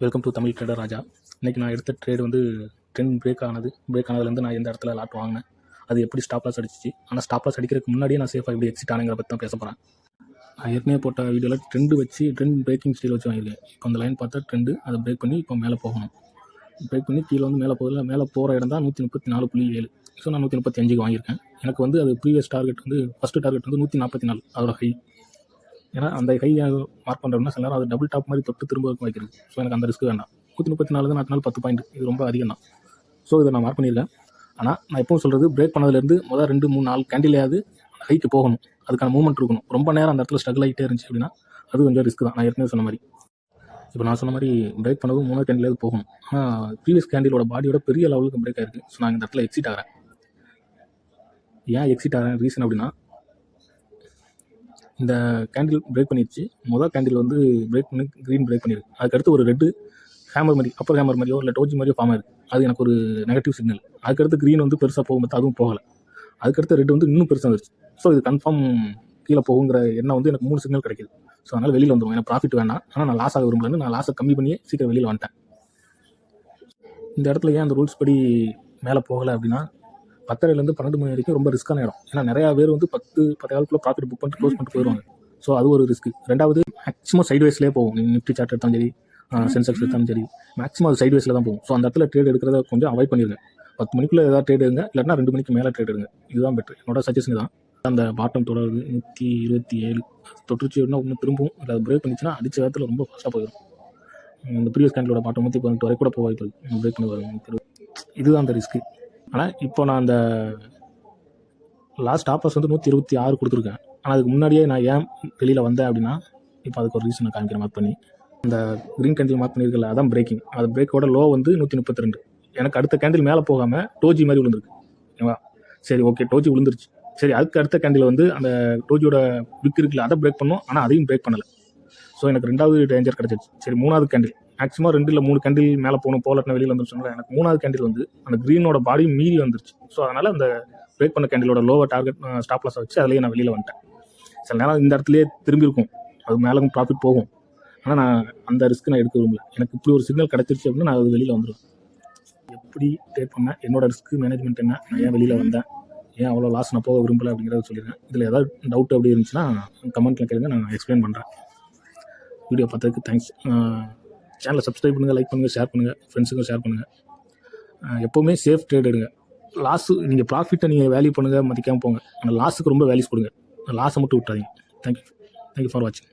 Welcome to Tamil trader ராஜா. இன்றைக்கி நான் எடுத்த ட்ரேடு வந்து ட்ரெண்ட் பிரேக் ஆனதுலேருந்து நான் எந்த இடத்துல லாட் வாங்கினேன், அது எப்படி ஸ்டாப் லாஸ் அடிச்சிச்சு, ஆனால் ஸ்டாப் லாஸ் அடிக்கிறதுக்கு முன்னாடியே நான் சேஃபாக எப்படி எக்ஸிட் ஆனங்கிற பற்றி தான் பேச போகிறேன். நான் ஏற்கனவே போட்ட வீடியோவில் ட்ரெண்ட் பிரேக்கிங் ஸ்டைல் வச்சு வாங்கியிருக்கேன். இப்போ அந்த லைன் பார்த்தா ட்ரெண்டு அதை பிரேக் பண்ணி இப்போ மேலே போகணும். பிரேக் பண்ணி கீழே வந்து மேலே போகிற இடம் தான் 134.7. ஸோ நான் 135க்கு வாங்கியிருக்கேன். எனக்கு வந்து அது ப்ரீவியஸ் டார்கெட் வந்து ஃபஸ்ட்டு டார்கெட் வந்து 144 அதோட ஹை. ஏன்னா அந்த ஹை மார்க் பண்ணுறோம்னா சில நேரம் அது டபுள் டாப் மாதிரி தொட்டு திரும்ப வைக்கிறது. ஸோ எனக்கு அந்த ரிஸ்க் வேண்டாம். 134 தான் 4 10 பாயிண்ட், இது ரொம்ப அதிகம் தான். ஸோ இதை நான் மார்க் பண்ணியிருக்கேன். ஆனால் நான் எப்பவும் சொல்கிறது, பிரேக் பண்ணதுலேருந்து முதல் 2 3 4 கேண்டிலையாவது ஹைக்கு போகணும். அதுக்கான மூவ்மெண்ட் இருக்கணும். ரொம்ப நேரம் அந்த இடத்துல ஸ்ட்ரகிள் ஆகிட்டே இருந்துச்சு அப்படின்னா அது கொஞ்சம் ரிஸ்க் தான். நான் ஏற்கனவே சொன்ன மாதிரி, இப்போ நான் சொன்ன மாதிரி பிரேக் பண்ணதும் 3 கேண்டிலாவது போகணும். ஆனால் ப்ரீவியஸ் கேண்டிலோட பாடியோட பெரிய லெவலுக்கு பிரேக் ஆகிருக்கு. ஸோ நான் இந்த இடத்துல எக்ஸிட் ஆகிறேன். ஏன் எக்ஸிட் ஆகிறேன் ரீசன் அப்படின்னா, இந்த கேண்டில் பிரேக் பண்ணிடுச்சு. முதல் கேண்டில் வந்து பிரேக் பண்ணி க்ரீன் பிரேக் பண்ணியிருக்கு. அதுக்கடுத்து ஒரு ரெட்டு ஹேமர் மாதிரி, அப்பர் ஹேமர் மாதிரியோ இல்லை டோஜி மாதிரியோ ஃபார்ம் ஆயிருக்கு. அது எனக்கு ஒரு நெகட்டிவ் சிக்னல். அதுக்கடுத்து க்ரீன் வந்து பெருசாக போகும்போது அதுவும் போகலை. அதுக்கடுத்து ரெட்டு வந்து இன்னும் பெருசாக வந்துருச்சு. ஸோ இது கன்ஃபார்ம் கீழே போகுங்கிற எண்ணம் வந்து எனக்கு 3 சிக்னல் கிடைக்கிது. ஸோ அதனால் வெளியில் வந்துடும். எனக்கு ப்ராஃபிட் வேணாம், ஆனால் நான் லாஸ் ஆக விரும்பலன்னு நான் லாஸை கம்மி பண்ணி சீக்கிரம் வெளியில் வந்துட்டேன். இந்த இடத்துல ஏன் அந்த ரூல்ஸ் படி மேலே போகலை அப்படின்னா, 10:30 12 மணி வரைக்கும் ரொம்ப ரிஸ்க்கான இடம். ஏன்னா நிறையா பேர் வந்து 10 ப்ராஃபிட் புக் பண்ணிட்டு க்ளோஸ் பண்ணிட்டு போயிடுவாங்க. ஸோ அது ஒரு ரிஸ்க்கு. ரெண்டாவது, மேக்ஸிமம் சைட்வேஸ்லேயே போகும். நிஃப்டி சார்ட் எடுத்தாலும் சரி, சென்செக்ஸ் எடுத்தாலும் சரி, மேக்ஸிமம் அது சைட்வேஸில் தான் போகும். ஸோ அந்த இடத்துல ட்ரேட் எடுக்கிறத கொஞ்சம் அவாய்ட் பண்ணிடுங்க. 10 மணிக்குள்ளே ஏதாவது ட்ரேட் எடுங்க, இல்லைனா 2 மணிக்கு மேலே ட்ரேட் எடுங்க. இதுதான் பெட்ரு. என்னோட சஜஷன் தான். அந்த பாட்டம் தொடருது 127 தொற்றுச்சு அப்படின்னா ஒன்று திரும்பவும் இல்லை, பிரேக் பண்ணிச்சுன்னா அடித்த வேகத்தில் ரொம்ப ஃபாஸ்ட்டாக போயிடும். இந்த ப்ரீவியஸ் கேண்டிலோட பாட்டம் 118 வரை கூட போக வாய்ப்பு இருக்குது. பிரேக் பண்ணி வரும். இதுதான் அந்த ரிஸ்க்கு. ஆனால் இப்போ நான் அந்த லாஸ்ட் ஆப்பர்ஸ் வந்து 126 கொடுத்துருக்கேன். ஆனால் அதுக்கு முன்னாடியே நான் ஏன் வெளியில் வந்தேன் அப்படின்னா, இப்போ அதுக்கு ஒரு ரீசனை காமிக்கிறேன். மார்க் பண்ணி அந்த க்ரீன் கேண்டில் மார்க் பண்ணியிருக்கல, அதான் பிரேக்கிங். அது பிரேக்கோட லோ வந்து 132. எனக்கு அடுத்த கேண்டில் மேலே போகாமல் டோஜி மாதிரி விழுந்துருக்கு. ஓகேவா? சரி, ஓகே, டோஜி விழுந்துருச்சு. சரி, அதுக்கு அடுத்த கேண்டில் வந்து அந்த டோஜியோட விக் இருக்குல்ல, அதை பிரேக் பண்ணோம். ஆனால் அதையும் பிரேக் பண்ணலை. ஸோ எனக்கு 2வது டேஞ்சர் கிடச்சிருச்சு. சரி, 3வது கேண்டில் மேக்ஸிமம் 2 இல்லை 3 கேண்டில் மேலே போகணும், போலட்னா வெளியில் வந்துருச்சுங்களா. எனக்கு 3வது கேண்டில் வந்து அந்த க்ரீனோட பாடியும் மீறி வந்துருச்சு. ஸோ அதனால் அந்த பிரேக் பண்ண கேண்டிலோட லோவர் டார்கெட் ஸ்டாப் லாஸை வச்சு அதிலேயே நான் வெளியில் வந்துட்டேன். சில நேரம் இந்த இடத்துலேயே திரும்பி இருக்கும், அது மேலும் ப்ராஃபிட் போகும். ஆனால் நான் அந்த ரிஸ்க் நான் எடுக்க விரும்பல. எனக்கு இப்படி ஒரு சிக்னல் கிடச்சிருச்சு அப்படின்னா நான் அது வெளியில் வந்துடுவேன். எப்படி ட்ரேட் பண்ணேன், என்னோட ரிஸ்க் மேனேஜ்மெண்ட் என்ன, நான் ஏன் வெளியில் வந்தேன், ஏன் அவ்வளோ லாஸ் நான் போக விரும்பலை அப்படிங்கிறத சொல்லிடுறேன். இதில் ஏதாவது டவுட் அப்படி இருந்துச்சுன்னா கமெண்ட்டில் கேளுங்க, நான் எக்ஸ்பிளைன் பண்ணுறேன். வீடியோ பார்த்ததுக்கு தேங்க்ஸ். சேனலை சப்ஸ்கிரைப் பண்ணுங்கள், லைக் பண்ணுங்கள், ஷேர் பண்ணுங்கள், ஃப்ரெண்ட்ஸுக்கும் ஷேர் பண்ணுங்கள். எப்போவுமே சேஃப் ட்ரேட் எடுங்க. லாஸு நீங்கள் ப்ராஃபிட்டை நீங்கள் வேல்யூ பண்ணுங்கள், மதிக்காமல் போங்க. ஆனால் லாஸுக்கு ரொம்ப வேல்யூஸ் கொடுங்க. லாஸை மட்டும் விட்டாதீங்க. தேங்க்யூ ஃபார் வாட்சிங்.